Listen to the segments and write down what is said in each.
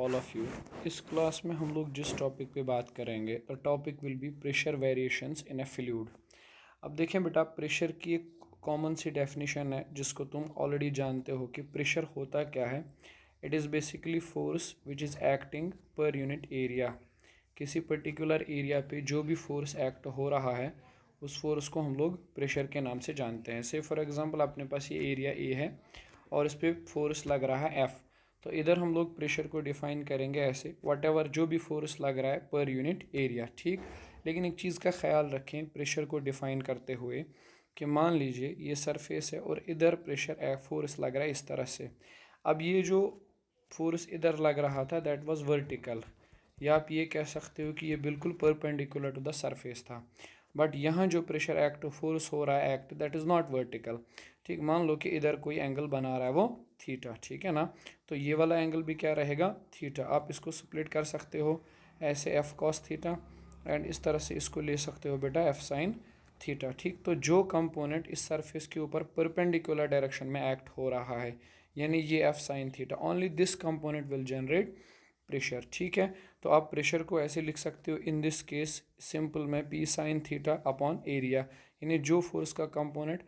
All of you. इस class में हम लोग जिस टॉपिक पे बात करेंगे the topic will be pressure variations in A fluid. अब देखें बेटा, प्रेशर की एक कॉमन सी डेफिनेशन है जिसको तुम ऑलरेडी जानते हो कि प्रेशर होता क्या है। It is basically force which is acting per unit area. किसी पर्टिकुलर एरिया पे जो भी फोर्स एक्ट हो रहा है उस फोर्स को हम लोग प्रेशर के नाम से जानते हैं। से फॉर एग्जांपल अपने पास ये एरिया ए है और इस पर फोर्स लग रहा है एफ़, तो इधर हम लोग प्रेशर को डिफ़ाइन करेंगे ऐसे, वट एवर जो भी फोर्स लग रहा है पर यूनिट एरिया, ठीक। लेकिन एक चीज़ का ख्याल रखें प्रेशर को डिफ़ाइन करते हुए कि मान लीजिए ये सरफेस है और इधर प्रेशर फोर्स लग रहा है इस तरह से। अब ये जो फोर्स इधर लग रहा था दैट वाज वर्टिकल, या आप ये कह सकते हो कि ये बिल्कुल परपेंडिकुलर टू द सरफेस था। बट यहाँ जो प्रेशर एक्ट फोर्स हो रहा है act that is not vertical, ठीक। मान लो कि इधर कोई एंगल बना रहा है वो थीटा, ठीक है ना। तो ये वाला एंगल भी क्या रहेगा, थीटा। आप इसको स्प्लिट कर सकते हो ऐसे एफ कॉस थीटा, एंड इस तरह से इसको ले सकते हो बेटा एफ साइन थीटा, ठीक। तो जो कंपोनेंट इस सरफेस के ऊपर परपेंडिकुलर डायरेक्शन में एक्ट हो रहा है यानी ये F sine theta, only this component will generate pressure, ठीक है। तो आप प्रेशर को ऐसे लिख सकते हो इन दिस केस सिंपल में P sine theta upon area, यानी जो फोर्स का कंपोनेंट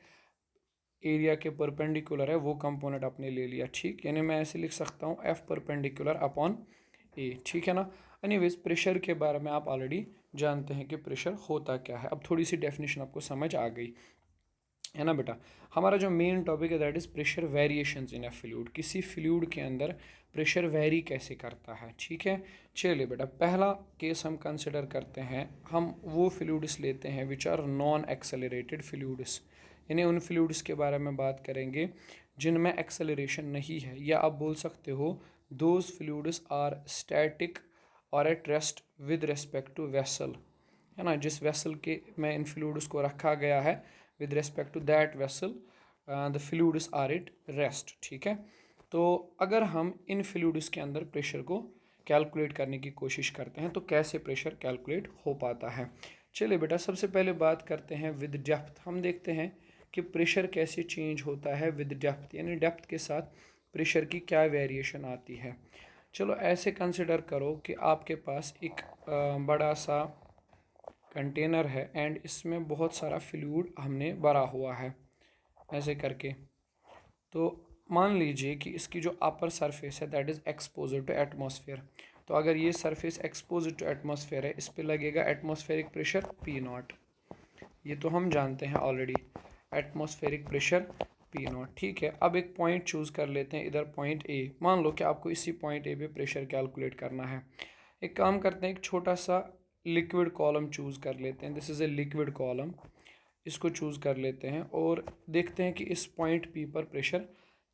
एरिया के परपेंडिकुलर है वो कंपोनेंट आपने ले लिया, ठीक। यानी मैं ऐसे लिख सकता हूँ एफ परपेंडिकुलर अपॉन ए, ठीक है ना। एनीवेज प्रेशर के बारे में आप ऑलरेडी जानते हैं कि प्रेशर होता क्या है। अब थोड़ी सी डेफिनेशन आपको समझ आ गई है ना बेटा। हमारा जो मेन टॉपिक है that is pressure variations in A fluid. किसी फ्लूइड के अंदर प्रेशर वेरी कैसे करता है, ठीक है। चलिए बेटा, पहला केस हम कंसिडर करते हैं, हम वो फ्लूइड्स लेते हैं which are non accelerated fluids, यानी उन फ्लूइड्स के बारे में बात करेंगे जिनमें एक्सेलरेशन नहीं है, या आप बोल सकते हो दोज फ्लूइड्स आर स्टैटिक और at rest with respect to vessel, है ना। जिस वेसल के में इन फ्लूइड्स को रखा गया है with respect to that vessel the fluids are at rest, ठीक है। तो अगर हम इन फ्लूइड्स के अंदर प्रेशर को कैलकुलेट करने की कोशिश करते हैं तो कैसे प्रेशर कैलकुलेट हो पाता है। चलिए बेटा, सबसे पहले बात करते हैं विद डेप्थ। हम देखते हैं कि प्रेशर कैसे चेंज होता है विद डेप्थ, यानी डेप्थ के साथ प्रेशर की क्या वेरिएशन आती है। चलो ऐसे कंसिडर करो कि आपके पास एक बड़ा सा कंटेनर है एंड इसमें बहुत सारा फ्लूइड हमने भरा हुआ है ऐसे करके। तो मान लीजिए कि इसकी जो अपर सरफेस है that is exposed to atmosphere. तो अगर ये सरफेस एक्सपोज टू एटमॉस्फेयर है इस पे लगेगा एटमॉस्फेरिक प्रेशर पी नॉट, ये तो हम जानते हैं already, atmospheric pressure P not, ठीक है। अब एक पॉइंट चूज़ कर लेते हैं इधर पॉइंट ए। मान लो कि आपको इसी पॉइंट ए पे प्रेशर कैलकुलेट करना है। एक काम करते हैं, एक छोटा सा लिक्विड कॉलम चूज़ कर लेते हैं, this is a liquid column, इसको चूज़ कर लेते हैं और देखते हैं कि इस पॉइंट पी पर प्रेशर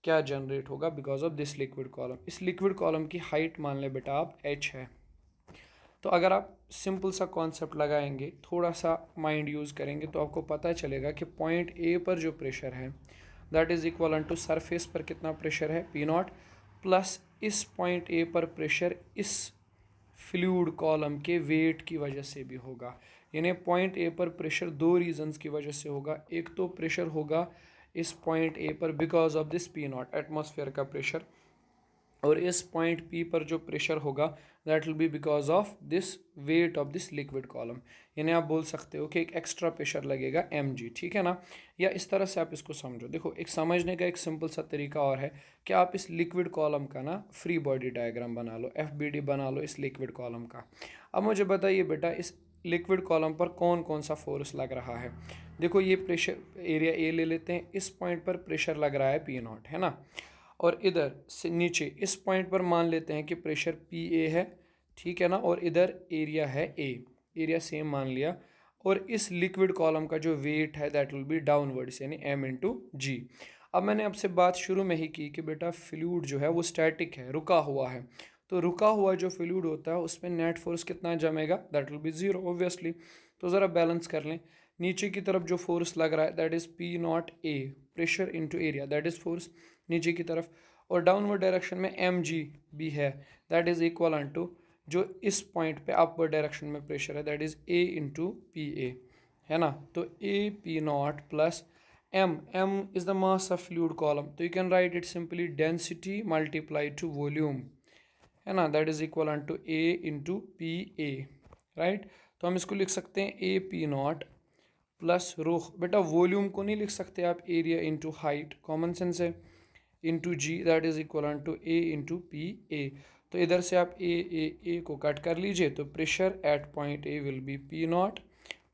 क्या जनरेट होगा because of this liquid column. इस लिक्विड कॉलम की हाइट मान लें बेटा आप एच है। तो अगर आप सिंपल सा कॉन्सेप्ट लगाएंगे, थोड़ा सा माइंड यूज़ करेंगे तो आपको पता चलेगा कि पॉइंट ए पर जो प्रेशर है that is equal to surface पर कितना प्रेशर है पी नॉट, प्लस इस पॉइंट ए पर प्रेशर इस फ्लूइड कॉलम के वेट की वजह से भी होगा। यानी पॉइंट ए पर प्रेशर दो रीजंस की वजह से होगा, एक तो प्रेशर होगा इस पॉइंट ए पर because of this P not atmosphere का प्रेशर, और इस पॉइंट पी पर जो प्रेशर होगा that will B because of this weight of this liquid column. यानी आप बोल सकते हो कि एक एक्स्ट्रा प्रेशर लगेगा एम जी, ठीक है ना। या इस तरह से आप इसको समझो, देखो एक समझने का एक सिंपल सा तरीका और है कि आप इस लिक्विड कॉलम का ना फ्री बॉडी डायग्राम बना लो, एफ बी डी बना लो इस लिक्विड कॉलम का। अब मुझे बताइए बेटा इस लिक्विड कॉलम पर कौन कौन सा फोर्स लग रहा है। देखो ये प्रेशर एरिया ए ले लेते हैं, इस पॉइंट पर प्रेशर लग रहा है पी नॉट, है ना। और इधर से नीचे इस पॉइंट पर मान लेते हैं कि प्रेशर पी ए है, ठीक है ना, और इधर एरिया है ए, एरिया सेम मान लिया। और इस लिक्विड कॉलम का जो वेट है दैट विल बी डाउनवर्ड्स यानी एम इंटू जी। अब मैंने आपसे बात शुरू में ही की कि बेटा फ्लूइड जो है वो स्टैटिक है, रुका हुआ है। तो रुका हुआ जो फ्लूइड होता है उसमें नेट फोर्स कितना जमेगा, that will be zero obviously. तो ज़रा बैलेंस कर लें, नीचे की तरफ जो फोर्स लग रहा है that is P not a pressure into area that is force नीचे की तरफ, और डाउनवर्ड डायरेक्शन में एम जी भी है दैट इज़ इक्वल टू जो इस पॉइंट पे अपवर्ड डायरेक्शन में प्रेशर है that is A into P A, है ना। तो A P not plus M, M is the mass of fluid column, तो you can write it simply density multiply to volume, है ना, that is equal to A into P A, right. तो हम इसको लिख सकते हैं A P not plus rho, बेटा वॉल्यूम को नहीं लिख सकते आप area into height, common sense है, into g that is equal to A into P A. तो इधर से आप ए को कट कर लीजिए, तो pressure at point A will be P not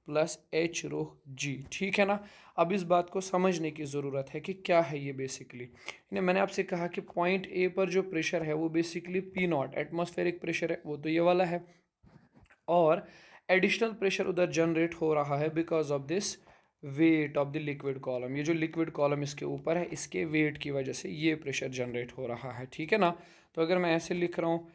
plus H rho G, ठीक है ना। अब इस बात को समझने की ज़रूरत है कि क्या है ये बेसिकली। मैंने आपसे कहा कि पॉइंट ए पर जो प्रेशर है वो basically P nought atmospheric pressure है, वो तो ये वाला है, और एडिशनल प्रेशर उधर जनरेट हो रहा है because of this weight of the liquid column. ये जो लिक्विड कॉलम इसके ऊपर है, इसके वेट की वजह से ये प्रेशर जनरेट हो रहा है, ठीक है ना। तो अगर मैं ऐसे लिख रहा हूँ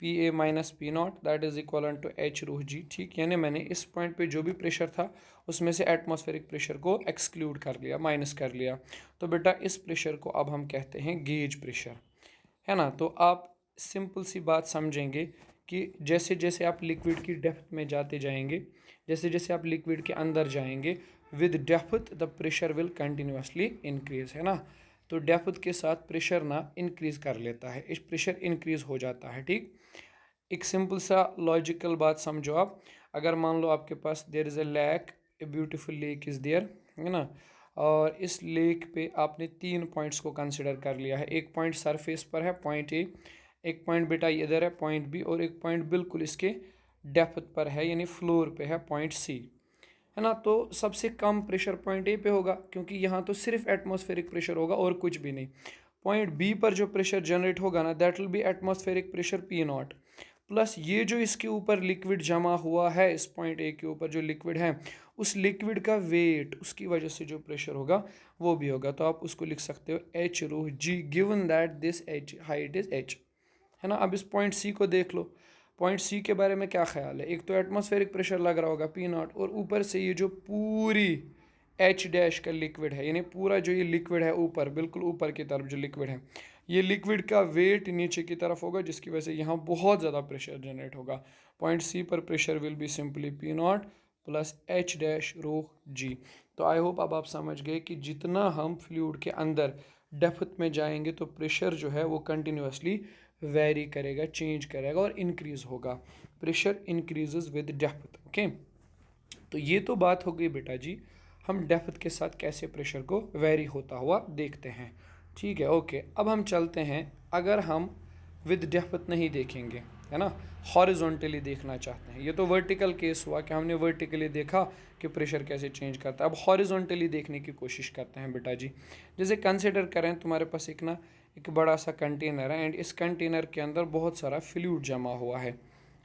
P A minus P naught that is equal to h rho g, ठीक, यानी मैंने इस पॉइंट पे जो भी प्रेशर था उसमें से एटमॉस्फेरिक प्रेशर को एक्सक्लूड कर लिया, माइनस कर लिया। तो बेटा इस प्रेशर को अब हम कहते हैं गेज प्रेशर, है ना। तो आप सिंपल सी बात समझेंगे कि जैसे जैसे आप लिक्विड की डेप्थ में जाते जाएंगे, जैसे जैसे आप लिक्विड के अंदर जाएंगे, with depth the pressure will continuously increase, है ना। तो डेप्थ के साथ प्रेशर ना इंक्रीज कर लेता है, इस प्रेशर इंक्रीज हो जाता है, ठीक। एक सिंपल सा लॉजिकल बात समझो आप, अगर मान लो आपके पास there is a lake, a beautiful lake is there, है ना, और इस लेक पे आपने 3 पॉइंट्स को कंसिडर कर लिया है। एक पॉइंट सरफेस पर है पॉइंट ए, एक पॉइंट बेटा इधर है पॉइंट बी, और एक पॉइंट बिल्कुल इसके डेप्थ पर है यानी फ्लोर पे है पॉइंट सी, है ना। तो सबसे कम प्रेशर पॉइंट ए पे होगा क्योंकि यहाँ तो सिर्फ एटमॉस्फेरिक प्रेशर होगा और कुछ भी नहीं। पॉइंट बी पर जो प्रेशर जनरेट होगा ना that will B atmospheric pressure P not, plus ये जो इसके ऊपर लिक्विड जमा हुआ है, इस पॉइंट ए के ऊपर जो लिक्विड है उस लिक्विड का वेट, उसकी वजह से जो प्रेशर होगा वो भी होगा। तो आप उसको लिख सकते हो h rho g given that this h height is h, है ना। अब इस पॉइंट सी को देख लो, पॉइंट सी के बारे में क्या ख्याल है। एक तो एटमॉस्फेरिक प्रेशर लग रहा होगा पी नॉट, और ऊपर से ये जो पूरी एच डैश का लिक्विड है, यानी पूरा जो ये लिक्विड है ऊपर बिल्कुल ऊपर की तरफ जो लिक्विड है, ये लिक्विड का वेट नीचे की तरफ होगा जिसकी वजह से यहाँ बहुत ज़्यादा प्रेशर जनरेट होगा। पॉइंट सी पर pressure will be simply P not plus H dash rho G. तो आई होप अब आप समझ गए कि जितना हम फ्लूइड के अंदर डेप्थ में जाएंगे तो प्रेशर जो है वो कंटिन्यूसली वेरी करेगा, चेंज करेगा और इंक्रीज होगा। Pressure increases with depth, okay. तो ये तो बात हो गई बेटा जी, हम डेप्थ के साथ कैसे प्रेशर को वेरी होता हुआ देखते हैं, ठीक है, ओके। अब हम चलते हैं, अगर हम विद डेप्थ नहीं देखेंगे, है ना, हॉरिजॉन्टली देखना चाहते हैं। ये तो वर्टिकल केस हुआ कि हमने वर्टिकली देखा कि प्रेशर कैसे चेंज करता है। अब हॉरिजॉन्टली देखने की कोशिश करते हैं बेटा जी। जैसे कंसिडर करें तुम्हारे पास एक बड़ा सा कंटेनर है, एंड इस कंटेनर के अंदर बहुत सारा फ्लूइड जमा हुआ है,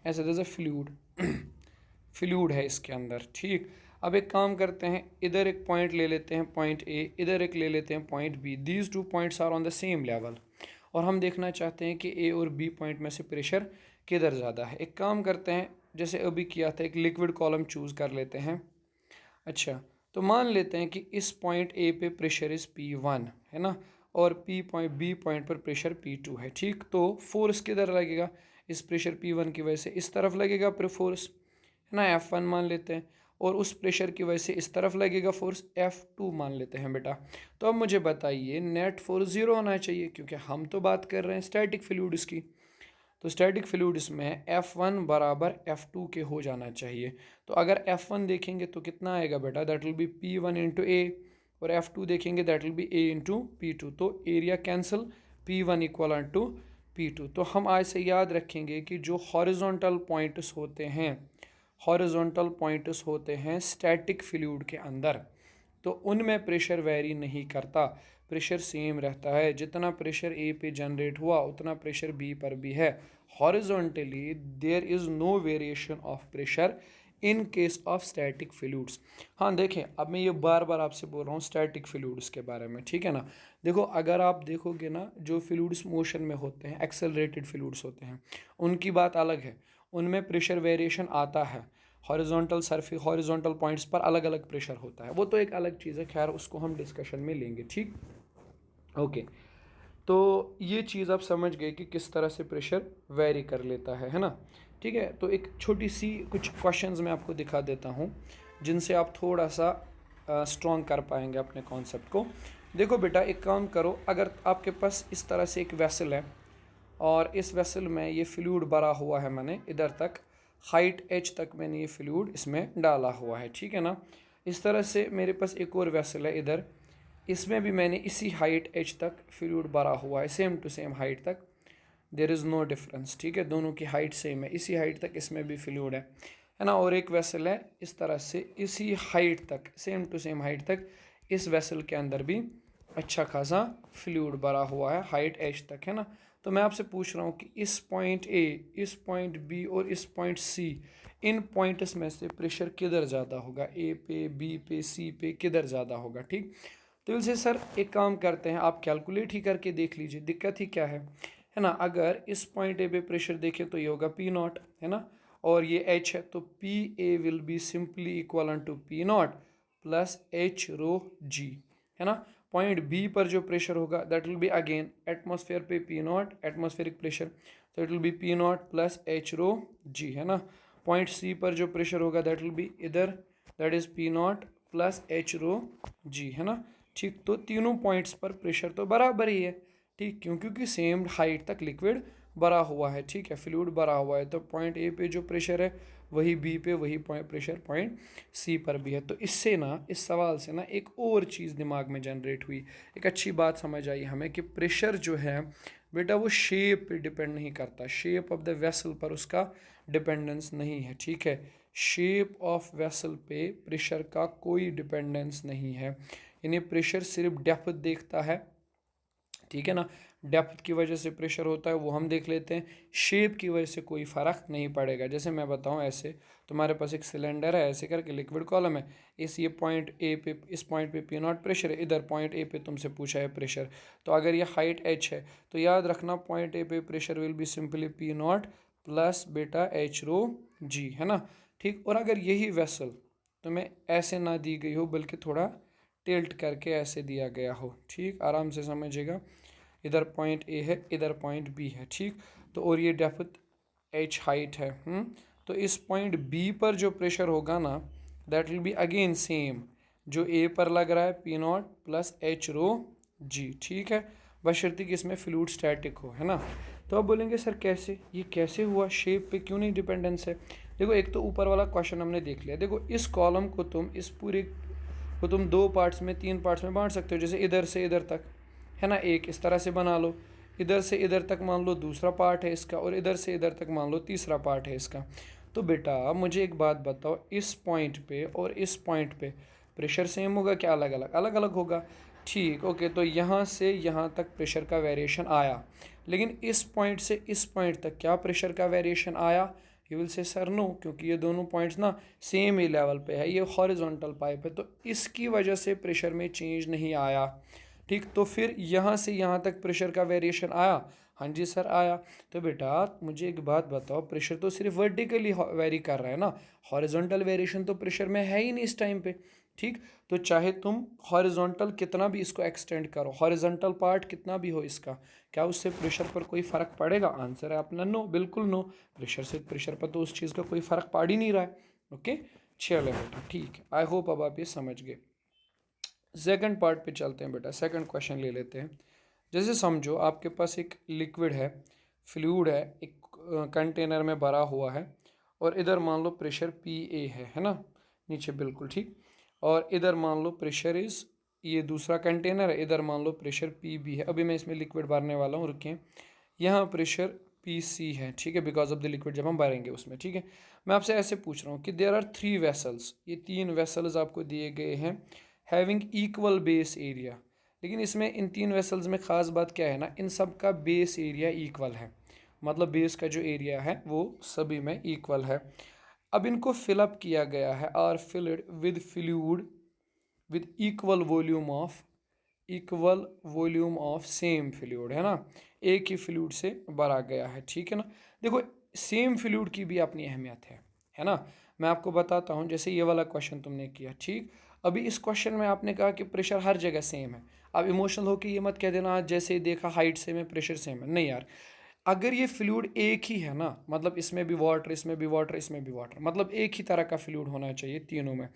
ऐसा जैसे फ्लूइड है इसके अंदर, ठीक। अब एक काम करते हैं, इधर एक पॉइंट ले लेते हैं पॉइंट ए, इधर एक ले लेते हैं पॉइंट बी, दीज 2 points are on the same level, और हम देखना चाहते हैं कि ए और बी पॉइंट में से प्रेशर किधर ज़्यादा है। एक काम करते हैं, जैसे अभी किया था, एक लिक्विड कॉलम चूज़ कर लेते हैं। अच्छा, तो मान लेते हैं कि इस पॉइंट ए पे प्रेशर इज़ P1, है ना, और बी पॉइंट पर प्रेशर P2 है, ठीक। तो फोर्स किधर लगेगा, इस प्रेशर P1 की वजह से इस तरफ लगेगा फोर्स, है ना, F1 मान लेते हैं, और उस प्रेशर की वजह से इस तरफ लगेगा फोर्स F2 मान लेते हैं बेटा। तो अब मुझे बताइए नेट फोर्स 0 होना चाहिए क्योंकि हम तो बात कर रहे हैं स्टैटिक फ्लूइड्स की। तो स्टैटिक फ्लूइड्स में F1 बराबर F2 के हो जाना चाहिए। तो अगर F1 देखेंगे तो कितना आएगा बेटा, that will be P1 into A, और F2 देखेंगे that will be A into P2। तो area cancel, P1 equal to P2। तो हम आज से याद रखेंगे कि जो हॉरिजॉन्टल पॉइंट्स होते हैं, हॉरिजॉन्टल पॉइंट्स होते हैं स्टैटिक फ्लूइड के अंदर, तो उनमें प्रेशर वेरी नहीं करता, प्रेशर सेम रहता है। जितना प्रेशर ए पे जनरेट हुआ उतना प्रेशर बी पर भी है। Horizontally there is no variation of pressure in case of static fluids. हाँ देखें, अब मैं ये बार बार आपसे बोल रहा हूँ स्टैटिक फ्लूइड्स के बारे में, ठीक है ना। देखो अगर आप देखोगे ना, जो फ्लूइड्स मोशन में होते हैं, एक्सेलरेटेड फ्लूइड्स होते हैं, उनकी बात अलग है, उनमें प्रेशर वेरिएशन आता है। हॉरिजॉन्टल पॉइंट्स पर अलग अलग प्रेशर होता है, वो तो एक अलग चीज़ है, खैर उसको हम डिस्कशन में लेंगे, ठीक, ओके। तो ये चीज़ आप समझ गए कि किस तरह से प्रेशर वेरी कर लेता है ना, ठीक है। तो एक छोटी सी कुछ क्वेश्चंस मैं आपको दिखा देता हूँ जिनसे आप थोड़ा सा स्ट्रॉन्ग कर पाएंगे अपने कॉन्सेप्ट को। देखो बेटा, एक काम करो, अगर आपके पास इस तरह से एक वेसल है और इस वेसल में ये फ्लूइड भरा हुआ है, मैंने इधर तक हाइट h तक मैंने ये फ्लूइड इसमें डाला हुआ है, ठीक है ना। इस तरह से मेरे पास एक और वेसल है इधर, इसमें भी मैंने इसी हाइट h तक फ्लूइड भरा हुआ है, सेम टू सेम हाइट तक, देयर इज़ नो डिफरेंस, ठीक है, दोनों की हाइट सेम है, इसी हाइट तक इसमें भी फ्लूइड है ना। और एक वेसल है इस तरह से इसी हाइट तक, सेम टू सेम हाइट तक, इस वेसल के अंदर भी अच्छा खासा फ्लूइड भरा हुआ है हाइट h तक, है ना। तो मैं आपसे पूछ रहा हूँ कि इस पॉइंट A, इस पॉइंट B और इस पॉइंट C, इन पॉइंट्स में से प्रेशर किधर ज़्यादा होगा, A पे, B पे, C पे किधर ज़्यादा होगा, ठीक। तो इनसे सर एक काम करते हैं, आप कैलकुलेट ही करके देख लीजिए, दिक्कत ही क्या है ना। अगर इस पॉइंट ए पे प्रेशर देखें तो ये होगा पी नॉट, है ना, और ये एच है, तो P A will be simply equal to P not plus H rho G, है ना। पॉइंट बी पर जो प्रेशर होगा that will be again atmosphere पे पी नॉट, एटमॉस्फेरिक प्रेशर, तो it will be P not plus H rho G, है ना। Point C पर जो प्रेशर होगा दैट विल बी इधर, that is P not plus H rho G, है ना, ठीक। तो तीनों पॉइंट्स पर प्रेशर तो बराबर ही है, ठीक, क्योंकि सेम हाइट तक लिक्विड भरा हुआ है, ठीक है, फ्लूइड भरा हुआ है, तो पॉइंट ए पे जो प्रेशर है वही बी पे, वही प्रेशर पॉइंट सी पर भी है। तो इससे ना, इस सवाल से ना एक और चीज़ दिमाग में जनरेट हुई, एक अच्छी बात समझ आई हमें कि प्रेशर जो है बेटा वो शेप पे डिपेंड नहीं करता, शेप ऑफ द वेसल पर उसका डिपेंडेंस नहीं है, ठीक है। शेप ऑफ वेसल पे प्रेशर का कोई डिपेंडेंस नहीं है, यानी प्रेशर सिर्फ डेप्थ देखता है, ठीक है ना। डेप्थ की वजह से प्रेशर होता है वो हम देख लेते हैं, शेप की वजह से कोई फ़र्क नहीं पड़ेगा। जैसे मैं बताऊं, ऐसे तुम्हारे पास एक सिलेंडर है, ऐसे करके लिक्विड कॉलम है, इस ये पॉइंट ए पे, इस पॉइंट पे पी नॉट प्रेशर है, इधर पॉइंट ए पे तुमसे पूछा है प्रेशर, तो अगर ये हाइट एच है तो याद रखना पॉइंट ए पे pressure will be simply P not plus बेटा एच रो जी, है ना, ठीक। और अगर यही वेसल तुम्हें ऐसे ना दी गई हो बल्कि थोड़ा टिल्ट करके ऐसे दिया गया हो, ठीक, आराम से समझिएगा, इधर पॉइंट ए है, इधर पॉइंट बी है, ठीक, तो और ये डेप्थ एच हाइट है, तो इस पॉइंट बी पर जो प्रेशर होगा ना that will be again same जो ए पर लग रहा है, P not plus H rho G, ठीक है, बशर्ते कि इसमें फ्लूइड स्टैटिक हो, है ना। तो अब बोलेंगे सर कैसे, ये कैसे हुआ, शेप पे क्यों नहीं डिपेंडेंस है। देखो एक तो ऊपर वाला क्वेश्चन हमने देख लिया, देखो इस कॉलम को तुम, इस पूरे को तुम दो पार्ट्स में, तीन पार्ट्स में बांट सकते हो, जैसे इधर से इधर तक, है ना, एक इस तरह से बना लो, इधर से इधर तक मान लो दूसरा पार्ट है इसका, और इधर से इधर तक मान लो तीसरा पार्ट है इसका। तो बेटा मुझे एक बात बताओ, इस पॉइंट पे और इस पॉइंट पे प्रेशर सेम होगा क्या अलग अलग, अलग अलग होगा, ठीक, ओके। तो यहाँ से यहाँ तक प्रेशर का वेरिएशन आया, लेकिन इस पॉइंट से इस पॉइंट तक क्या प्रेशर का वेरिएशन आया, you will say sir no, क्योंकि ये दोनों पॉइंट्स ना सेम ही लेवल पे है, ये हॉरिजॉन्टल पाइप है, तो इसकी वजह से प्रेशर में चेंज नहीं आया, ठीक। तो फिर यहाँ से यहाँ तक प्रेशर का वेरिएशन आया, हाँ जी सर आया। तो बेटा मुझे एक बात बताओ, प्रेशर तो सिर्फ वर्टिकली वेरी कर रहा है ना, हॉरिजॉन्टल वेरिएशन तो प्रेशर में है ही नहीं इस टाइम पे, ठीक। तो चाहे तुम हॉरिजॉन्टल कितना भी इसको एक्सटेंड करो, हॉरिजॉन्टल पार्ट कितना भी हो इसका, क्या उससे प्रेशर पर कोई फ़र्क पड़ेगा, आंसर है अपना नो, बिल्कुल नो। प्रेशर से प्रेशर पर तो उस चीज़ का कोई फ़र्क पड़ ही नहीं रहा है, ओके। चलो बेटा ठीक है, आई होप अब आप ये समझ गए। सेकंड पार्ट पे चलते हैं बेटा, सेकंड क्वेश्चन ले लेते हैं। जैसे समझो आपके पास एक लिक्विड है, फ्लूइड है, एक कंटेनर में भरा हुआ है, और इधर मान लो प्रेशर पी ए है ना, नीचे बिल्कुल ठीक, और इधर मान लो प्रेशर इज़, ये दूसरा कंटेनर है, इधर मान लो प्रेशर पी बी है, अभी मैं इसमें लिक्विड भरने वाला हूँ, रुकें, यहाँ प्रेशर पी सी है, ठीक है, बिकॉज ऑफ द लिक्विड जब हम भरेंगे उसमें, ठीक है। मैं आपसे ऐसे पूछ रहा हूँ कि देयर आर थ्री वेसल्स, ये तीन वेसल्स आपको दिए गए हैं, हैविंग इक्वल बेस एरिया, लेकिन इसमें इन तीन वेसल्स में ख़ास बात क्या है ना, इन सब का बेस एरिया इक्वल है, मतलब बेस का जो एरिया है वो सभी में इक्वल है। अब इनको फिलअप किया गया है, are filled with fluid with equal volume of same fluid, है ना, एक ही फ्लूइड से भरा गया है, ठीक है ना। देखो सेम फ्लूइड की भी अपनी अहमियत है ना। मैं आपको बताता हूँ, जैसे ये वाला क्वेश्चन तुमने किया, ठीक, अभी इस क्वेश्चन में आपने कहा कि प्रेशर हर जगह सेम है, अब इमोशनल होकर ये मत कह देना जैसे ही देखा हाइट सेम है प्रेशर सेम है, नहीं यार, अगर ये फ्लूइड एक ही है ना, मतलब इसमें भी वाटर, इसमें भी वाटर, इसमें भी वाटर, मतलब एक ही तरह का फ्लूइड होना चाहिए तीनों में,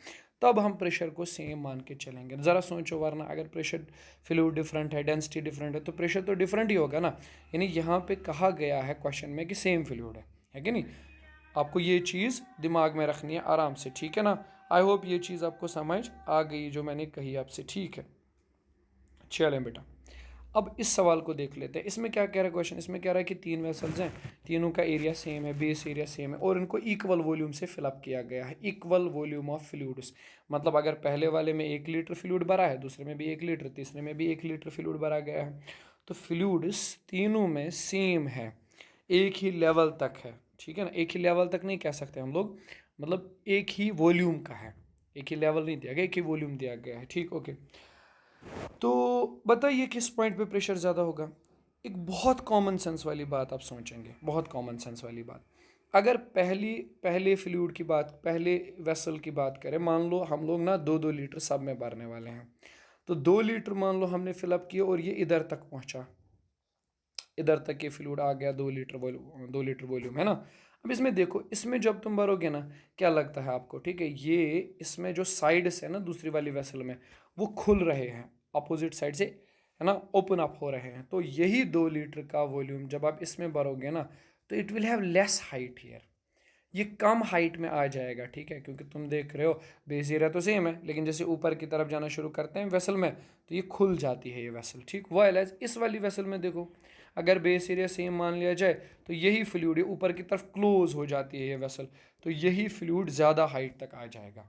तब हम प्रेशर को सेम मान के चलेंगे। ज़रा सोचो, वरना अगर प्रेशर फ्लूइड डिफरेंट है, डेंसिटी डिफरेंट है, तो प्रेशर तो डिफरेंट ही होगा ना। यानी यहाँ पे कहा गया है क्वेश्चन में कि सेम फ्लूइड है कि नहीं। आपको ये चीज़ दिमाग में रखनी है आराम से, ठीक है ना। आई होप ये चीज़ आपको समझ आ गई जो मैंने कही आपसे, ठीक है। चलें बेटा, अब इस सवाल को देख लेते हैं। इसमें क्या कह रहा है क्वेश्चन, इसमें कह रहा है कि तीन वेसल्स हैं, तीनों का एरिया सेम है, बेस एरिया सेम है, और इनको इक्वल वॉल्यूम से फिलअप किया गया है, इक्वल वॉल्यूम ऑफ फ्लूइड्स। मतलब अगर पहले वाले में 1 लीटर फ्लूइड भरा है, दूसरे में भी 1 लीटर, तीसरे में भी 1 लीटर फ्लूइड भरा गया है, तो फ्लूइड्स तीनों में सेम है, एक ही लेवल तक है, ठीक है ना। एक ही लेवल तक नहीं कह सकते हम लोग, मतलब एक ही वॉल्यूम का है, एक ही लेवल नहीं दिया गया, एक ही वॉल्यूम दिया गया है, ठीक, ओके। तो बताइए किस पॉइंट पे प्रेशर ज़्यादा होगा। एक बहुत कॉमन सेंस वाली बात आप सोचेंगे, बहुत कॉमन सेंस वाली बात। अगर पहले फ्लूइड की बात, पहले वेसल की बात करें, मान लो हम लोग ना 2-2 लीटर सब में भरने वाले हैं, तो 2 लीटर मान लो हमने फिलअप किया और ये इधर तक पहुंचा, इधर तक ये फ्लूइड आ गया, 2 लीटर वॉल्यूम है ना। अब इसमें देखो, इसमें जब तुम भरोगे ना, क्या लगता है आपको, ठीक है, ये इसमें जो साइड्स है ना दूसरी वाली वेसल में, वो खुल रहे हैं अपोजिट साइड से, है ना, ओपन अप हो रहे हैं। तो यही 2 लीटर का वॉल्यूम जब आप इसमें भरोगे ना, तो it will have less height here, ये कम हाइट में आ जाएगा, ठीक है, क्योंकि तुम देख रहे हो बेस एरिया तो सेम है, लेकिन जैसे ऊपर की तरफ जाना शुरू करते हैं वेसल में, तो ये खुल जाती है ये वेसल, ठीक। वो एज इस वाली वेसल में देखो, अगर बेस एरिया सेम मान लिया जाए, तो यही फ्लूइड ऊपर की तरफ क्लोज हो जाती है ये वेसल, तो यही फ्लूइड ज़्यादा हाइट तक आ जाएगा,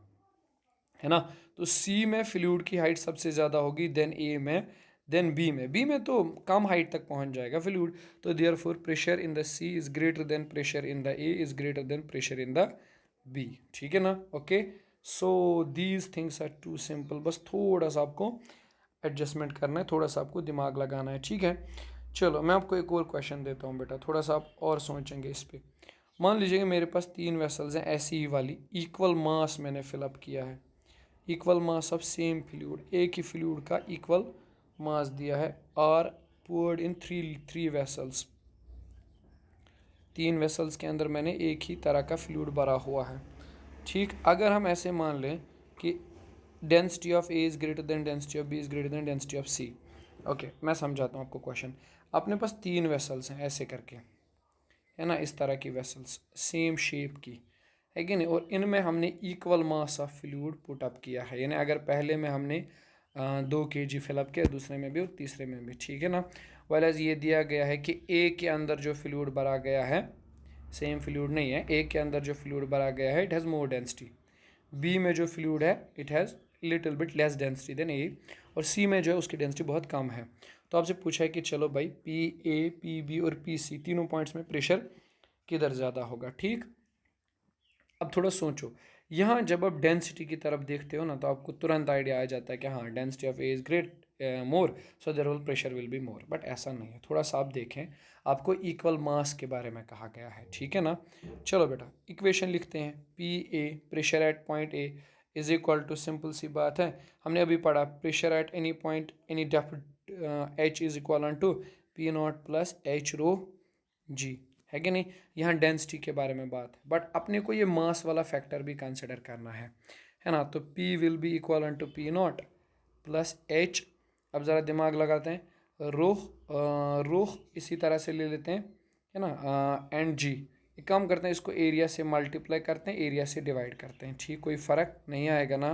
है ना। तो सी में फ्लूइड की हाइट सबसे ज़्यादा होगी, देन ए में, देन बी में तो कम हाइट तक पहुंच जाएगा फ्लूइड। तो therefore pressure in the C is greater than pressure in the A is greater than pressure in the B, ठीक है ना, okay. So these things are too simple, बस थोड़ा सा आपको एडजस्टमेंट करना है, थोड़ा सा आपको दिमाग लगाना है, ठीक है। चलो मैं आपको एक और क्वेश्चन देता हूँ बेटा, थोड़ा सा आप और सोचेंगे इस पर। मान लीजिए कि मेरे पास तीन वेसल्स हैं ऐसी ही वाली, इक्वल मास मैंने फिलअप किया है, equal mass of same fluid, एक ही फ्लूइड का इक्वल मास दिया है, are poured in three vessels, तीन वेसल्स के अंदर मैंने एक ही तरह का फ्लूइड भरा हुआ है, ठीक। अगर हम ऐसे मान लें कि density of A is greater than density of B is greater than density of C, okay, मैं समझाता हूँ आपको क्वेश्चन। अपने पास तीन वेसल्स हैं ऐसे करके, है ना, इस तरह की वेसल्स सेम शेप की, है कि नहीं, और इनमें हमने equal mass of fluid put up किया है। यानी अगर पहले में हमने 2 kg फिलअप किया, दूसरे में भी और तीसरे में भी, ठीक है ना। वेल एज ये दिया गया है कि ए के अंदर जो फ्लूइड भरा गया है, सेम फ्लूइड नहीं है, ए के अंदर जो फ्लूइड भरा गया है it has more density, B में जो फ्लूइड है it has little bit less density than A, और सी में जो है उसकी डेंसिटी बहुत कम है। तो आपसे पूछा है कि चलो भाई पी ए, पी बी और पी सी तीनों पॉइंट्स में प्रेशर किधर ज़्यादा होगा, ठीक। अब थोड़ा सोचो, यहाँ जब आप डेंसिटी की तरफ देखते हो ना, तो आपको तुरंत आइडिया आ जाता है कि हाँ density of A is great more, so there will pressure will be more, but ऐसा नहीं है। थोड़ा सा आप देखें, आपको इक्वल मास के बारे में कहा गया है, ठीक है ना। चलो बेटा इक्वेशन लिखते हैं, P A pressure at point A is equal to, simple सी बात है, हमने अभी पढ़ा pressure at any point any depth H is equal to P not plus H rho G, है कि नहीं। यहाँ डेंसिटी के बारे में बात है, बट अपने को ये मास वाला फैक्टर भी कंसिडर करना है ना। तो P will be equal to P not plus h, अब ज़रा दिमाग लगाते हैं, रोह इसी तरह से ले लेते हैं, है ना, एंड जी, एक काम करते हैं, इसको एरिया से मल्टीप्लाई करते हैं, एरिया से डिवाइड करते हैं, ठीक, कोई फ़र्क नहीं आएगा ना।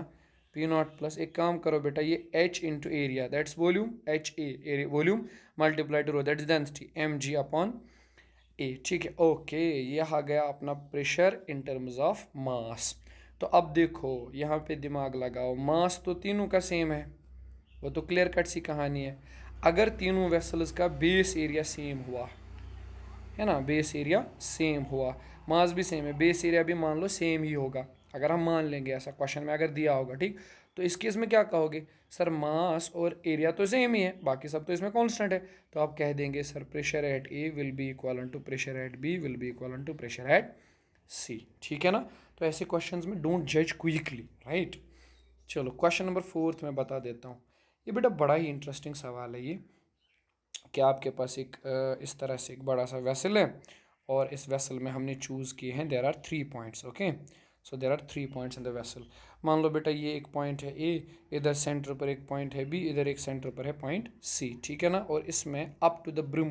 पी नॉट प्लस, एक काम करो बेटा, ये H into area that's volume, H A volume multiply to rho that's density M G upon A, ठीक है, ओके। यह आ गया अपना pressure in terms of mass. तो अब देखो यहाँ पे दिमाग लगाओ, मास तो तीनों का सेम है, वो तो क्लियर कट सी कहानी है। अगर तीनों वेसल्स का बेस एरिया सेम हुआ, है ना, बेस एरिया सेम हुआ, मास भी सेम है, बेस एरिया भी मान लो सेम ही होगा, अगर हम मान लेंगे ऐसा क्वेश्चन में अगर दिया होगा, ठीक। तो इस केस में क्या कहोगे, सर मास और एरिया तो सेम ही है, बाकी सब तो इसमें कांस्टेंट है, तो आप कह देंगे sir pressure at A will be equal to pressure at B will be equal to pressure at C, ठीक है ना। तो ऐसे क्वेश्चंस में डोंट जज क्विकली, राइट। चलो क्वेश्चन नंबर 4 मैं बता देता हूँ, ये बेटा बड़ा ही इंटरेस्टिंग सवाल है ये। कि आपके पास एक इस तरह से एक बड़ा सा वेसल है और इस वेसल में हमने चूज़ किए हैं there are 3 points. Okay, so there are 3 points in the vessel. मान लो बेटा ये एक पॉइंट है ए, इधर सेंटर पर एक पॉइंट है बी, इधर एक सेंटर पर है पॉइंट सी, ठीक है ना। और इसमें अप टू द ब्रिम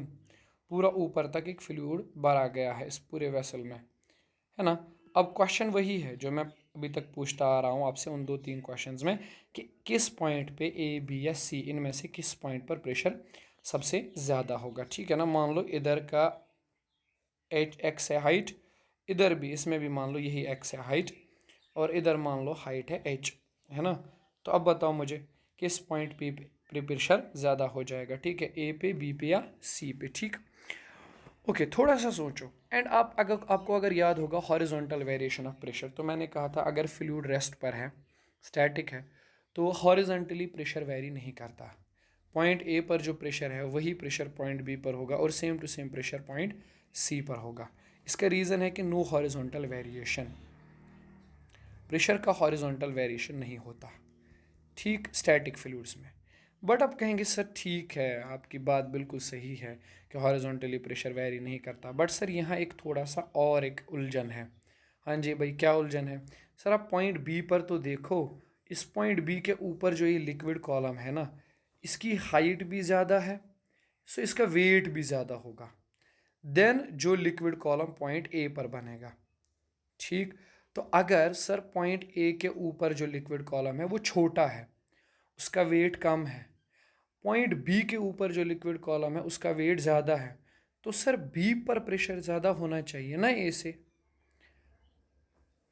पूरा ऊपर तक एक फ्लूइड भरा गया है इस पूरे वेसल में, है ना। अब क्वेश्चन वही है जो मैं अभी तक पूछता आ रहा हूँ आपसे उन 2-3 क्वेश्चंस में कि किस पॉइंट पे ए बी या सी इनमें से किस पॉइंट पर प्रेशर सबसे ज़्यादा होगा, ठीक है ना। मान लो इधर का एच एक्स है हाइट, इधर भी इसमें भी मान लो यही एक्स है हाइट, और इधर मान लो हाइट है एच, है ना। तो अब बताओ मुझे किस पॉइंट पे प्रेशर ज़्यादा हो जाएगा, ठीक है, ए पे, बी पे या सी पे, ठीक। ओके, थोड़ा सा सोचो। एंड आपको अगर याद होगा हॉरिजॉन्टल वेरिएशन ऑफ प्रेशर, तो मैंने कहा था अगर फ्लूइड रेस्ट पर है, स्टैटिक है, तो हॉरिजॉन्टली प्रेशर वेरी नहीं करता। पॉइंट ए पर जो प्रेशर है वही प्रेशर पॉइंट बी पर होगा और same to same pressure point C पर होगा। इसका रीज़न है कि नो हॉरिजॉन्टल वेरिएशन, प्रेशर का हॉरिजॉन्टल वेरिएशन नहीं होता, ठीक, स्टैटिक फ्लूइड्स में। बट आप कहेंगे सर ठीक है, आपकी बात बिल्कुल सही है कि हॉरिजॉन्टली प्रेशर वेरी नहीं करता, बट सर यहाँ एक थोड़ा सा और एक उलझन है। हाँ जी भाई, क्या उलझन है सर? आप पॉइंट बी पर तो देखो, इस पॉइंट बी के ऊपर जो ये लिक्विड कॉलम है ना, इसकी हाइट भी ज़्यादा है, सो इसका वेट भी ज़्यादा होगा देन जो लिक्विड कॉलम पॉइंट ए पर बनेगा, ठीक। तो अगर सर पॉइंट ए के ऊपर जो लिक्विड कॉलम है वो छोटा है, उसका वेट कम है, पॉइंट बी के ऊपर जो लिक्विड कॉलम है उसका वेट ज़्यादा है, तो सर बी पर प्रेशर ज़्यादा होना चाहिए ना ए से,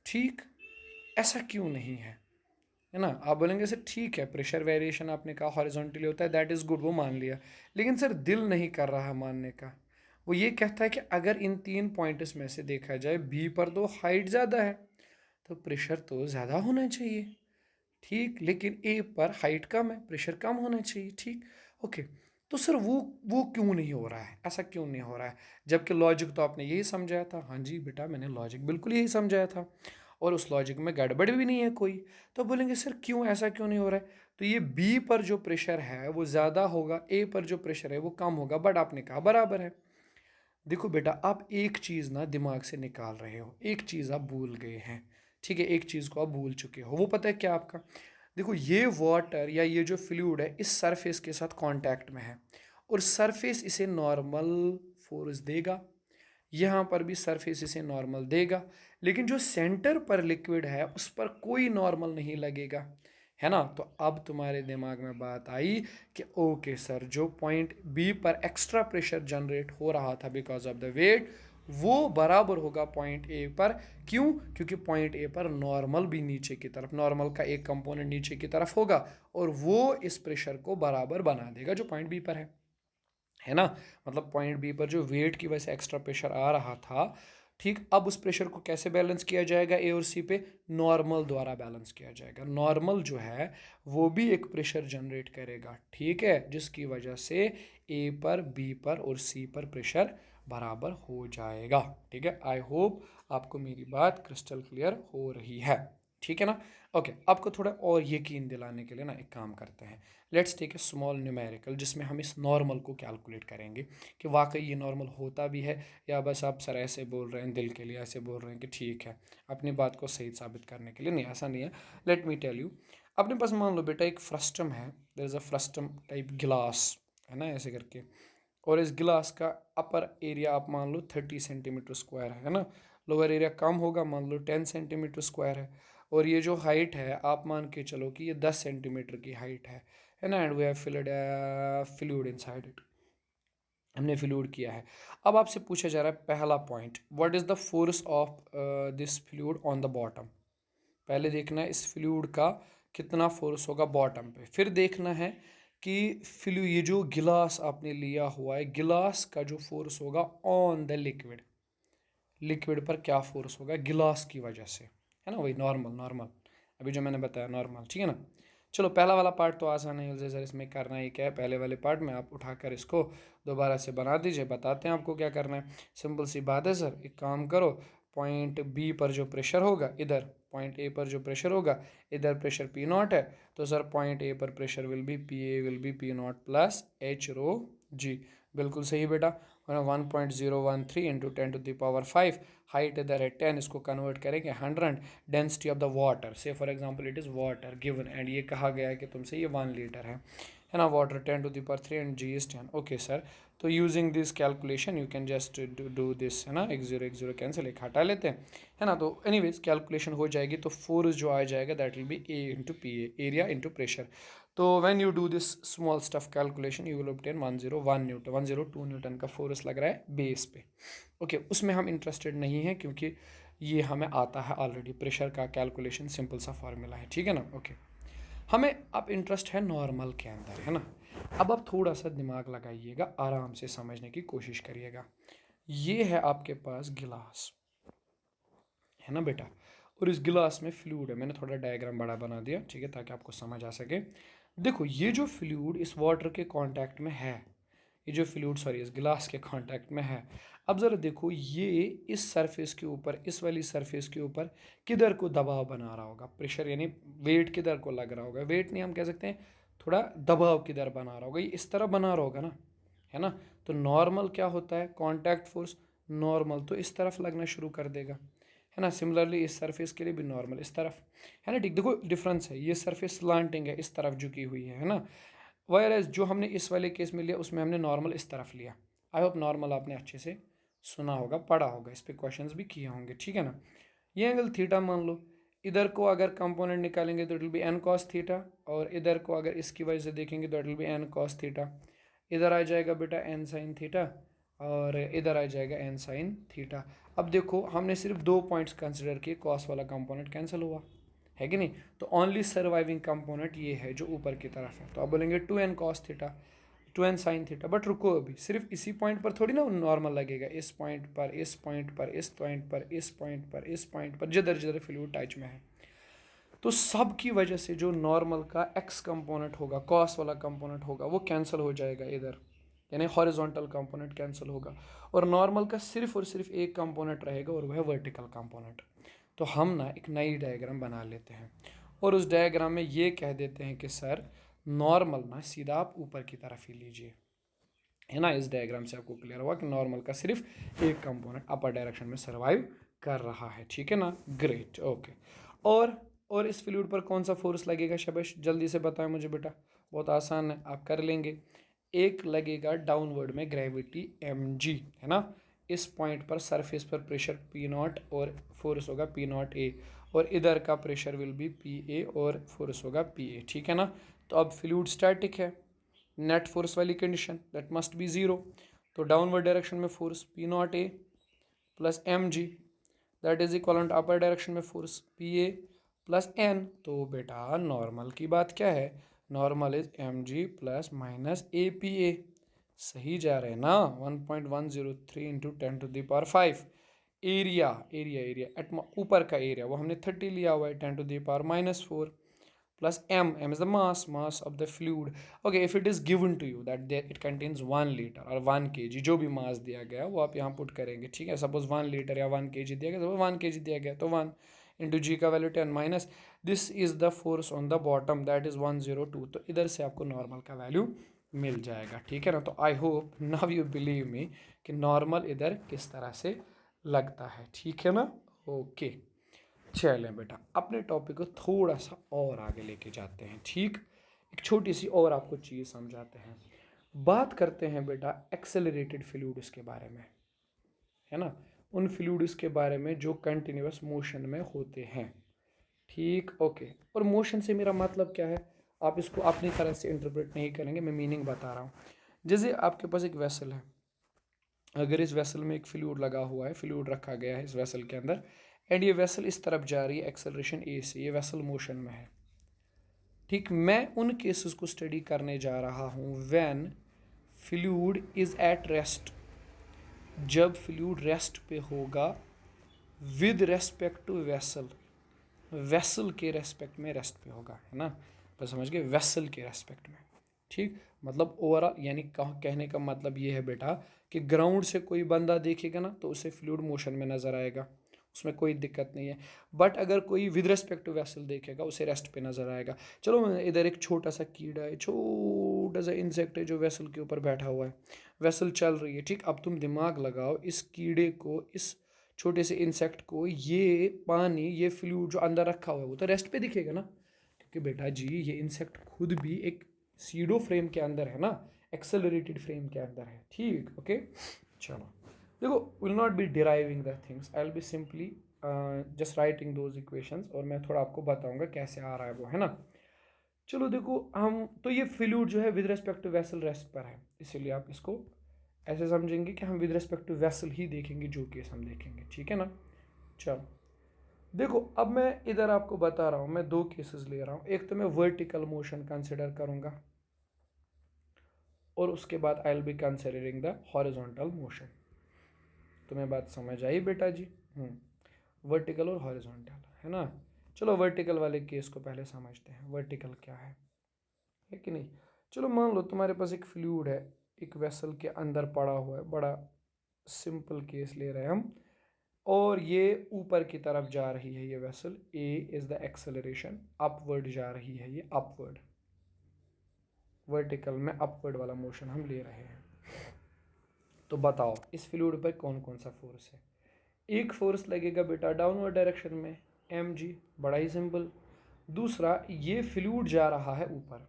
ठीक। ऐसा क्यों नहीं है ना। आप बोलेंगे सर ठीक है, प्रेशर वेरिएशन आपने कहा हॉरिजॉन्टली होता है, दैट इज़ गुड, वो मान लिया। लेकिन सर दिल नहीं कर रहा है मानने का। वो ये कहता है कि अगर इन 3 पॉइंट्स में से देखा जाए बी पर तो हाइट ज़्यादा है, तो प्रेशर तो ज़्यादा होना चाहिए, ठीक। लेकिन ए पर हाइट कम है, प्रेशर कम होना चाहिए, ठीक। ओके, तो सर वो क्यों नहीं हो रहा है, ऐसा क्यों नहीं हो रहा है? जबकि लॉजिक तो आपने यही समझाया था। हाँ जी बेटा, मैंने लॉजिक बिल्कुल यही समझाया था और उस लॉजिक में गड़बड़ भी नहीं है कोई। तो बोलेंगे सर क्यों, ऐसा क्यों नहीं हो रहा है? तो ये बी पर जो प्रेशर है वो ज़्यादा होगा, ए पर जो प्रेशर है वो कम होगा, बट आपने कहा बराबर है। देखो बेटा, आप एक चीज़ ना दिमाग से निकाल रहे हो, एक चीज़ आप भूल गए हैं, ठीक है, एक चीज़ को आप भूल चुके हो। वो पता है क्या आपका? देखो, ये वाटर या ये जो फ्लूइड है इस सरफेस के साथ कांटेक्ट में है और सरफेस इसे नॉर्मल फोर्स देगा, यहाँ पर भी सरफेस इसे नॉर्मल देगा, लेकिन जो सेंटर पर लिक्विड है उस पर कोई नॉर्मल नहीं लगेगा, है ना। तो अब तुम्हारे दिमाग में बात आई कि ओके सर, जो पॉइंट बी पर एक्स्ट्रा प्रेशर जनरेट हो रहा था बिकॉज ऑफ द वेट, वो बराबर होगा पॉइंट ए पर। क्यों? क्योंकि पॉइंट ए पर नॉर्मल भी नीचे की तरफ, नॉर्मल का एक कंपोनेंट नीचे की तरफ होगा और वो इस प्रेशर को बराबर बना देगा जो पॉइंट बी पर है ना। मतलब पॉइंट बी पर जो वेट की वजह से एक्स्ट्रा प्रेशर आ रहा था, ठीक, अब उस प्रेशर को कैसे बैलेंस किया जाएगा ए और सी पे? नॉर्मल द्वारा बैलेंस किया जाएगा। नॉर्मल जो है वो भी एक प्रेशर जनरेट करेगा, ठीक है, जिसकी वजह से ए पर, बी पर और सी पर प्रेशर बराबर हो जाएगा, ठीक है। आई होप आपको मेरी बात क्रिस्टल क्लियर हो रही है, ठीक है ना। ओके, आपको थोड़ा और यकीन दिलाने के लिए ना एक काम करते हैं, let's take a small numerical जिसमें हम इस नॉर्मल को कैलकुलेट करेंगे कि वाकई ये नॉर्मल होता भी है या बस आप सर ऐसे बोल रहे हैं, दिल के लिए ऐसे बोल रहे हैं कि ठीक है, अपनी बात को सही साबित करने के लिए। नहीं, ऐसा नहीं है। लेट मी टेल यू, अपने पास मान लो बेटा एक फ्रस्टम है, there is a frustum type गिलास, है ना, ऐसे करके। और इस गिलास का अपर एरिया आप मान लो 30 सेंटीमीटर स्क्वायर है ना, लोअर एरिया कम होगा, मान लो 10 सेंटीमीटर स्क्वायर है, और ये जो हाइट है आप मान के चलो कि ये 10 सेंटीमीटर की हाइट है ना। And we have filled fluid inside it, हमने फ्लूइड किया है। अब आपसे पूछा जा रहा है पहला point, what is the force of this fluid on the bottom. पहले देखना है इस फ्लूइड का कितना फोर्स होगा बॉटम पे, फिर देखना है कि फ्लू ये जो गिलास आपने लिया हुआ है, गिलास का जो फोर्स होगा ऑन द लिक्विड, लिक्विड पर क्या फोर्स होगा गिलास की वजह से, है ना, वही नॉर्मल नॉर्मल, अभी जो मैंने बताया नॉर्मल, ठीक है ना। चलो, पहला वाला पार्ट तो आसान है सर, इसमें करना ही क्या है, पहले वाले पार्ट में आप उठाकर इसको दोबारा से बना दीजिए, बताते हैं आपको क्या करना है। सिंपल सी बात है सर, एक काम करो, पॉइंट बी पर जो प्रेशर होगा, इधर पॉइंट ए पर जो प्रेशर होगा, इधर प्रेशर पी नॉट है, तो सर पॉइंट ए पर pressure will be P A will be P not plus H rho G बिल्कुल सही बेटा। 1.013 इंटू 10⁵ हाइट इधर है 10, इसको कन्वर्ट करेंगे 100, डेंसिटी ऑफ द वाटर से for example it is water given and ये कहा गया है कि तुमसे ये 1 लीटर है ना, water 10⁵ and G is 10। Okay sir, तो using this calculation you can just do this, है ना, एक जीरो कैंसिल, एक हटा लेते हैं, है ना। तो एनीवेज कैलकुलेशन हो जाएगी, तो फोर्स जो आ जाएगा that will be A into P A, area into pressure. तो when you do this small stuff calculation you will obtain 101 newton, 102 newton का फोर्स लग रहा है बेस पे। ओके उसमें हम इंटरेस्टेड नहीं है क्योंकि ये हमें आता है ऑलरेडी, प्रेशर का कैलकुलेशन सिंपल सा फॉर्मूला है, ठीक है ना। ओके हमें अब इंटरेस्ट है नॉर्मल के अंदर, है ना। अब आप थोड़ा सा दिमाग लगाइएगा, आराम से समझने की कोशिश करिएगा। ये है आपके पास गिलास, है ना बेटा, और इस गिलास में फ्लूइड है। मैंने थोड़ा डायग्राम बड़ा बना दिया, ठीक है, ताकि आपको समझ आ सके। देखो ये जो फ्लूइड इस वाटर के कांटेक्ट में है, ये जो फ्लूइड सॉरी इस गिलास के कांटेक्ट में है, अब ज़रा देखो ये इस सरफेस के ऊपर, इस वाली सरफेस के ऊपर किधर को दबाव बना रहा होगा, प्रेशर यानी वेट किधर को लग रहा होगा, वेट नहीं हम कह सकते हैं, थोड़ा दबाव किधर बना रहा होगा, ये इस तरह बना रहा होगा ना, है ना। तो नॉर्मल क्या होता है, कांटेक्ट फोर्स, नॉर्मल तो इस तरफ लगना शुरू कर देगा, है ना। सिमिलरली इस सरफेस के लिए भी नॉर्मल इस तरफ, है ना। ठीक, देखो डिफरेंस है, ये सरफेस स्लांटिंग है, इस तरफ झुकी हुई है ना। वायरस जो हमने इस वाले केस में लिया उसमें हमने नॉर्मल इस तरफ लिया। आई होप नॉर्मल आपने अच्छे से सुना होगा, पढ़ा होगा, इस पे क्वेश्चंस भी किए होंगे, ठीक है ना। ये एंगल थीटा मान लो, इधर को अगर कंपोनेंट निकालेंगे तो it will be N cos theta, और इधर को अगर इसकी वजह से देखेंगे तो it will be N cos theta. इधर आ जाएगा बेटा एन साइन थीटा, और इधर आ जाएगा एन साइन थीटा। अब देखो हमने सिर्फ दो पॉइंट्स कंसिडर किए, कॉस वाला कंपोनेंट कैंसिल हुआ, है कि नहीं। तो ओनली सर्वाइविंग कंपोनेंट ये है जो ऊपर की तरफ है, तो अब बोलेंगे 2n cos theta, 2n sine theta. But रुको, अभी सिर्फ इसी पॉइंट पर थोड़ी ना नॉर्मल लगेगा, इस पॉइंट पर, इस पॉइंट पर, इस पॉइंट पर, इस पॉइंट पर, इस पॉइंट पर, जिधर जिधर फ्लूइड टच में है। तो सब की वजह से जो नॉर्मल का एक्स कंपोनेंट होगा, कॉस वाला कंपोनेंट होगा, वो कैंसिल हो जाएगा इधर, यानी हॉरिजॉन्टल कंपोनेंट कैंसिल होगा, और नॉर्मल का सिर्फ और सिर्फ एक कंपोनेंट रहेगा और वह है वर्टिकल कंपोनेंट। तो हम ना एक नई डायग्राम बना लेते हैं, और उस डायग्राम में ये कह देते हैं कि सर नॉर्मल ना सीधा आप ऊपर की तरफ ही लीजिए, है ना। इस डायग्राम से आपको क्लियर हुआ कि नॉर्मल का सिर्फ एक कंपोनेंट अपर डायरेक्शन में सर्वाइव कर रहा है, ठीक है ना। Great, okay. और इस फ्लूइड पर कौन सा फोर्स लगेगा, शबाश जल्दी से बताएं मुझे बेटा, बहुत आसान है, आप कर लेंगे। एक लगेगा डाउनवर्ड में ग्रेविटी mg, है ना। इस पॉइंट पर सरफेस पर प्रेशर P0 और फोर्स होगा P0 A, और इधर का प्रेशर विल बी PA और फोर्स होगा PA, ठीक है ना। तो अब फ्लूइड स्टैटिक है, नेट फोर्स वाली condition that must be zero. तो डाउनवर्ड डायरेक्शन में force P0 A plus mg, that is equal to upper direction में फोर्स PA प्लस n। तो बेटा नॉर्मल की बात क्या है, normal is mg plus minus APA, सही जा रहे हैं ना। 1.103 इंटू 10⁵। एरिया एरिया एरिया एटमो ऊपर का एरिया वो हमने 30 लिया हुआ है, 10⁻⁻⁴ plus m is the mass of the fluid. Okay, if it is given to you that it contains 1 liter or 1 kg, जो भी मास दिया गया वो आप यहाँ पुट करेंगे, ठीक है। सपोज 1 लीटर या 1 kg दिया गया, तो 1 kg दिया गया तो 1 इंटू जी का value 10 minus this is the force on the bottom that is 102। तो इधर से आपको नॉर्मल का वैल्यू मिल जाएगा, ठीक है ना। तो I hope now you believe me कि नॉर्मल इधर किस तरह से लगता है, ठीक है ना। ओके चलें बेटा, अपने टॉपिक को थोड़ा सा और आगे लेके जाते हैं, ठीक। एक छोटी सी और आपको चीज़ समझाते हैं, बात करते हैं बेटा एक्सेलरेटेड फ्लूइड्स के बारे में, है ना। उन फ्लूइड्स के बारे में जो कंटिन्यूअस मोशन में होते हैं, ठीक। ओके, और मोशन से मेरा मतलब क्या है, आप इसको अपनी तरह से इंटरप्रेट नहीं करेंगे, मैं मीनिंग बता रहा हूँ। जैसे आपके पास एक वेसल है, अगर इस वेसल में एक फ्लूइड लगा हुआ है, फ्लूइड रखा गया है इस वेसल के अंदर, एंड ये वेसल इस तरफ जा रही है एक्सेलरेशन ए से, ये वेसल मोशन में है, ठीक। मैं उन केसेस को स्टडी करने जा रहा हूँ when fluid is at rest, जब फ्लूइड रेस्ट पे होगा with respect to vessel, vessel के रेस्पेक्ट में रेस्ट पे होगा, है ना। बस समझ गए, वेसल के रेस्पेक्ट में, ठीक। मतलब ओवरऑल यानी कहने का मतलब ये है बेटा कि ग्राउंड से कोई बंदा देखेगा ना तो उसे फ्लूइड मोशन में नज़र आएगा, उसमें कोई दिक्कत नहीं है। बट अगर कोई विद रेस्पेक्ट टू वेसल देखेगा उसे रेस्ट पे नज़र आएगा। चलो इधर एक छोटा सा कीड़ा है, छोटा छोटा सा इंसेक्ट है जो वेसल के ऊपर बैठा हुआ है, वेसल चल रही है, ठीक। अब तुम दिमाग लगाओ, इस कीड़े को, इस छोटे से इंसेक्ट को ये पानी, ये फ्लूइड जो अंदर रखा हुआ है वो तो रेस्ट पे दिखेगा ना, क्योंकि बेटा जी ये इंसेक्ट खुद भी एक सीडो फ्रेम के अंदर है ना, एक्सेलरेटेड फ्रेम के अंदर है, ठीक। ओके चलो देखो, will not be deriving the things, I will be simply just writing those equations, और मैं थोड़ा आपको बताऊंगा कैसे आ रहा है वो, है ना। चलो देखो, हम तो ये फ्लूइड जो है with respect to vessel rest पर है, इसीलिए आप इसको ऐसे समझेंगे कि हम विद रिस्पेक्ट टू वेसल ही देखेंगे जो केस हम देखेंगे, ठीक है ना। चलो देखो, अब मैं इधर आपको बता रहा हूँ, मैं दो केसेस ले रहा हूँ, एक तो मैं वर्टिकल मोशन कंसिडर करूँगा और उसके बाद आई will be considering the horizontal motion. तुम्हें बात समझ आई बेटा जी? वर्टिकल और हॉरिजॉन्टल, है ना। चलो वर्टिकल वाले केस को पहले समझते हैं, वर्टिकल क्या है कि नहीं। चलो मान लो तुम्हारे पास एक फ्लूइड है, एक वेसल के अंदर पड़ा हुआ है, बड़ा सिंपल केस ले रहे हैं हम, और ये ऊपर की तरफ जा रही है ये vessel, A is the acceleration, upward जा रही है ये, अपवर्ड, वर्टिकल में अपवर्ड वाला मोशन हम ले रहे हैं। तो बताओ इस फ्लूइड पर कौन कौन सा फोर्स है। एक फोर्स लगेगा बेटा डाउनवर्ड डायरेक्शन में, एम जी, बड़ा ही सिंपल। दूसरा, ये फ्लूइड जा रहा है ऊपर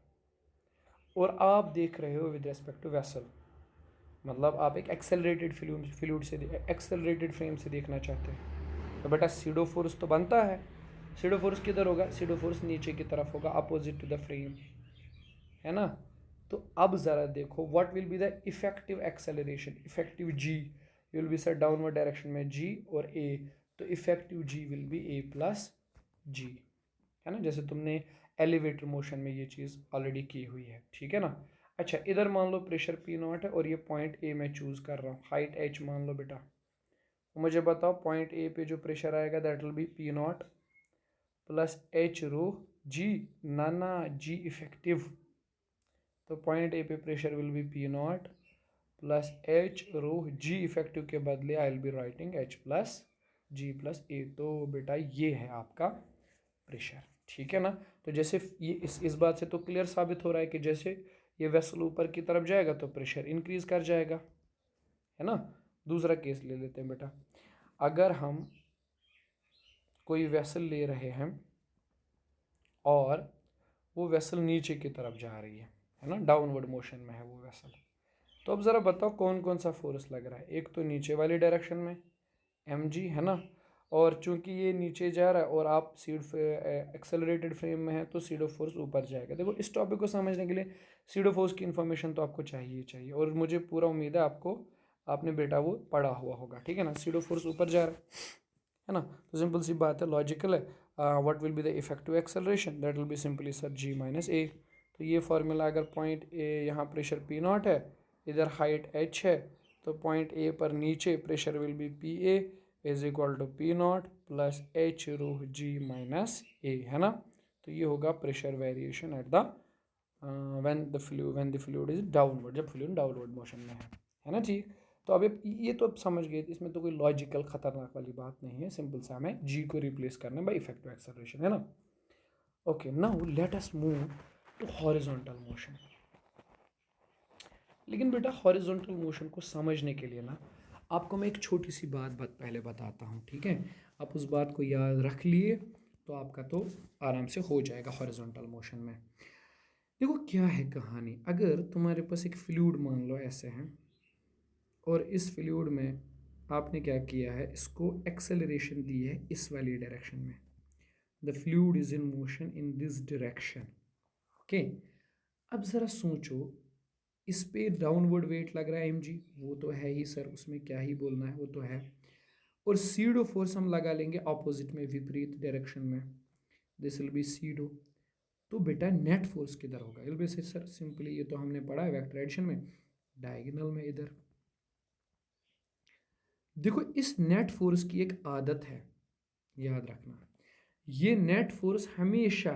और आप देख रहे हो विद रेस्पेक्ट टू वेसल, मतलब आप एक एक्सेलरेटेड फ्लूइड से, एक्सेलरेटेड फ्रेम से देखना चाहते हैं, तो बेटा सीडो फोर्स तो बनता है। सीडो फोर्स किधर होगा? सीडो फोर्स नीचे की तरफ होगा, अपोजिट टू द फ्रेम, है ना। तो अब ज़रा देखो what will be the effective acceleration, effective G, will be sir downward direction में जी और ए, तो effective G will be A plus G, है ना, जैसे तुमने एलिवेटर मोशन में ये चीज़ ऑलरेडी की हुई है, ठीक है ना। अच्छा, इधर मान लो प्रेशर पी नॉट है और ये पॉइंट ए मैं चूज़ कर रहा हूँ, हाइट एच मान लो बेटा, मुझे बताओ पॉइंट ए पे जो प्रेशर आएगा that will be P not plus H rho G, ना जी इफेक्टिव, तो पॉइंट ए पे pressure will be P not plus H rho G effective के बदले I will be writing H plus G plus A, तो बेटा ये है आपका प्रेशर, ठीक है ना। तो जैसे ये इस बात से तो क्लियर साबित हो रहा है कि जैसे ये वेसल ऊपर की तरफ जाएगा तो प्रेशर इंक्रीज कर जाएगा, है ना। दूसरा केस ले लेते हैं बेटा, अगर हम कोई वेसल ले रहे हैं और वो वेसल नीचे की तरफ जा रही है ना, डाउनवर्ड मोशन में है वो वेसल, तो अब ज़रा बताओ कौन कौन सा फोर्स लग रहा है। एक तो नीचे वाली डायरेक्शन में एम जी, है ना, और चूंकि ये नीचे जा रहा है और आप सीड एक्सेलरेटेड फ्रेम में है तो सीडो फोर्स ऊपर जाएगा। देखो इस टॉपिक को समझने के लिए सीडो फोर्स की इन्फॉर्मेशन तो आपको चाहिए, और मुझे पूरा उम्मीद है आपको, आपने बेटा वो पढ़ा हुआ होगा, ठीक है ना। सीडो फोर्स ऊपर जा रहा है ना, तो सिंपल सी बात है, लॉजिकल है। What will be the effective acceleration, that will be simply sir G minus A. तो ये फार्मूला, अगर पॉइंट ए यहाँ प्रेशर पी नॉट है, इधर हाइट एच है, तो पॉइंट ए पर नीचे pressure will be P A is equal to P not plus H rho G minus A, है ना। तो ये होगा pressure variation at the when the fluid is downward, जब फ्लूइड डाउनवर्ड मोशन में है ना, ठीक। तो अब ये तो अब समझ गए, इसमें तो कोई लॉजिकल खतरनाक वाली बात नहीं है, सिंपल सा हमें जी को रिप्लेस करना है बाई इफेक्टिव एक्सेलरेशन, है ना। Okay, now let us move to horizontal motion. लेकिन बेटा हॉरिजॉन्टल मोशन को समझने के लिए ना आपको मैं एक छोटी सी बात पहले बताता हूँ, ठीक है। आप उस बात को याद रख लिए तो आपका तो आराम से हो जाएगा हॉरिजॉन्टल मोशन में। देखो क्या है कहानी, अगर तुम्हारे पास एक फ्लूइड मान लो ऐसे है, और इस फ्लूइड में आपने क्या किया है, इसको एक्सेलरेशन दी है इस वाली डायरेक्शन में, the fluid is in motion in this direction, okay. अब ज़रा सोचो, इस पे डाउनवर्ड वेट लग रहा है एम जी, वो तो है ही सर, उसमें क्या ही बोलना है, वो तो है। और सीडो फोर्स हम लगा लेंगे ऑपोजिट में, विपरीत डायरेक्शन में, दिस विल बी सीडो। तो बेटा नेट फोर्स किधर होगा? विल बी सर सिंपली, ये तो हमने पढ़ा है वेक्टर एडिशन में, डायगोनल में इधर। देखो इस नेट फोर्स की एक आदत है, याद रखना, ये नेट फोर्स हमेशा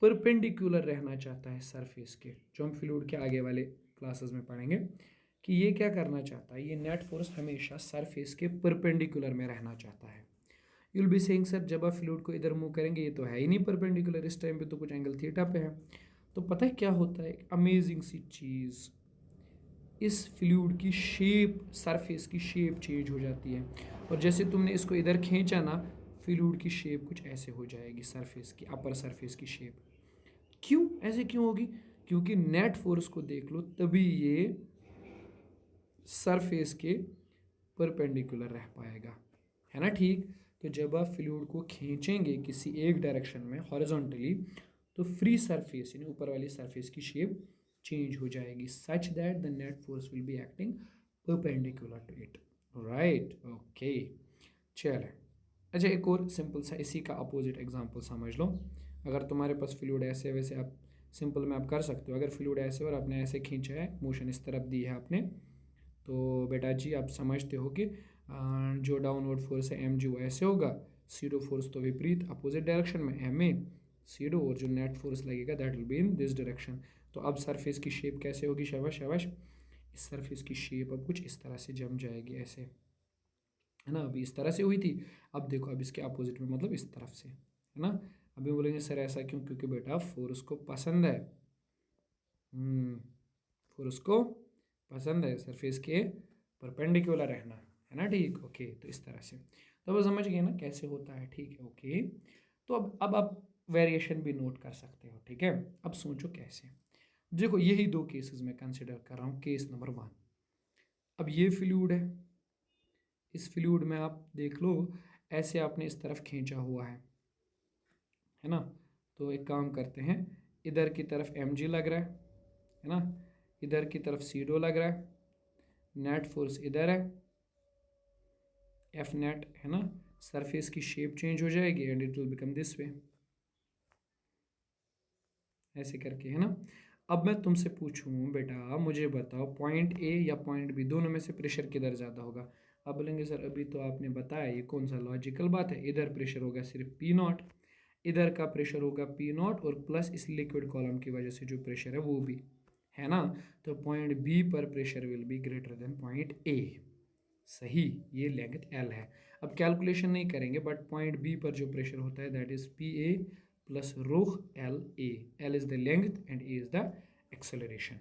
परपेंडिकुलर रहना चाहता है सरफेस के, जो हम फ्लूइड के आगे वाले क्लासेस में पढ़ेंगे कि ये क्या करना चाहता है, ये नेट फोर्स हमेशा सरफेस के परपेंडिकुलर में रहना चाहता है। You will be saying sir जब आप फ्लूइड को इधर मूव करेंगे ये तो है ही नहीं परपेंडिकुलर, इस टाइम पे तो कुछ एंगल थीटा पे है, तो पता है क्या होता है, अमेजिंग सी चीज़, इस फ्लूइड की शेप, सरफेस की शेप चेंज हो जाती है। और जैसे तुमने इसको इधर खींचा ना, फ्लूइड की शेप कुछ ऐसे हो जाएगी, सरफेस की, अपर सरफेस की शेप। क्यों ऐसे क्यों होगी? क्योंकि नेट फोर्स को देख लो, तभी ये सरफेस के परपेंडिकुलर रह पाएगा, है ना। ठीक, तो जब आप फ्लूइड को खींचेंगे किसी एक डायरेक्शन में हॉरिजॉन्टली, तो फ्री सरफेस यानी ऊपर वाली सरफेस की शेप चेंज हो जाएगी, such that the net force will be acting perpendicular to it. Right, okay, चले। अच्छा, एक और सिंपल सा इसी का अपोजिट एग्जांपल समझ लो। अगर तुम्हारे पास फ्लूइड ऐसे, वैसे आप सिंपल में आप कर सकते हो। अगर फ्लूइड ऐसे और आपने ऐसे खींचा है, मोशन इस तरफ दी है आपने, तो बेटा जी आप समझते हो कि जो डाउनवर्ड फोर्स है एम जी वो ऐसे होगा, सीडो फोर्स तो विपरीत अपोजिट डायरेक्शन में एम ए सीडो, और जो नेट फोर्स लगेगा that will be in this direction. तो अब सरफेस की शेप कैसे होगी? शाबाश शाबाश, इस सरफेस की शेप अब कुछ इस तरह से जम जाएगी, ऐसे, है ना। अभी इस तरह से हुई थी, अब देखो अब इसके अपोजिट में, मतलब इस तरफ से, है ना। अभी बोलेंगे सर ऐसा क्यों? क्योंकि बेटा फोर्स को पसंद है, फोर्स को पसंद है सरफेस के परपेंडिकुलर रहना, है ना। ठीक, ओके, तो इस तरह से, तो वो समझ गए ना कैसे होता है। ठीक है, ओके। तो अब आप वेरिएशन भी नोट कर सकते हो, ठीक है। अब सोचो कैसे। देखो यही दो केसेस मैं कंसिडर कर रहा हूँ। केस नंबर 1, अब ये फ्लूइड है, इस फ्लूइड में आप देख लो, ऐसे आपने इस तरफ खींचा हुआ है ना। तो एक काम करते हैं, इधर की तरफ एम जी लग रहा है ना, इधर की तरफ सीडो लग रहा है, नेट फोर्स इधर है, एफ नेट, है ना। सरफेस की शेप चेंज हो जाएगी and it will become this way, ऐसे करके, है ना। अब मैं तुमसे पूछूं बेटा, मुझे बताओ पॉइंट ए या पॉइंट बी, दोनों में से प्रेशर किधर ज़्यादा होगा? अब बोलेंगे सर अभी तो आपने बताया, ये कौन सा लॉजिकल बात है, इधर प्रेशर होगा सिर्फ पी नॉट, इधर का प्रेशर होगा पी नॉट, और प्लस इस लिक्विड कॉलम की वजह से जो प्रेशर है वो भी, है ना। तो पॉइंट बी पर pressure will be greater than point A. सही, ये लेंथ एल है। अब कैलकुलेशन नहीं करेंगे, बट पॉइंट बी पर जो प्रेशर होता है that is P A plus rho L A. L is the length and A is the acceleration,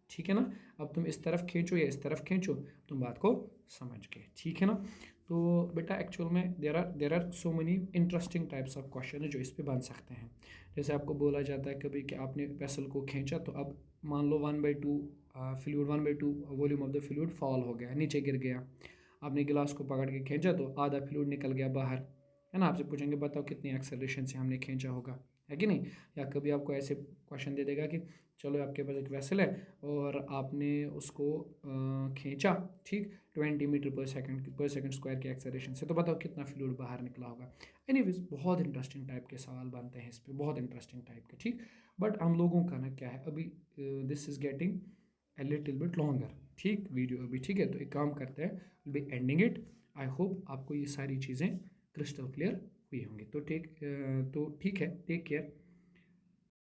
ठीक है ना। अब तुम इस तरफ खींचो या इस तरफ खींचो, तुम बात को समझ गए, ठीक है ना। तो बेटा एक्चुअल में there are so many interesting types of question जो इस पे बन सकते हैं। जैसे आपको बोला जाता है कभी कि आपने वेसल को खींचा, तो अब मान लो 1/2 fluid, 1/2 volume of the fluid fall हो गया, नीचे गिर गया। आपने गिलास को पकड़ के खींचा तो आधा फ्लूइड निकल गया बाहर, है ना। आपसे पूछेंगे बताओ कितनी एक्सेलरेशन से हमने खींचा होगा, है कि नहीं। या कभी आपको ऐसे क्वेश्चन दे देगा कि चलो आपके पास एक वेसल है और आपने उसको खींचा, ठीक, 20 मीटर पर सेकंड स्क्वायर की एक्सेलरेशन से, तो बताओ कितना फ्लूइड बाहर निकला होगा। एनीवेज बहुत इंटरेस्टिंग टाइप के सवाल बनते हैं इस पर, बहुत इंटरेस्टिंग टाइप के, ठीक। बट हम लोगों का ना क्या है अभी, this is getting a little bit longer, ठीक, वीडियो अभी, ठीक है। तो एक काम करते हैं, will be ending it. I hope आपको ये सारी चीज़ें क्रिस्टल क्लियर हुई होंगी। तो ठीक है, टेक केयर।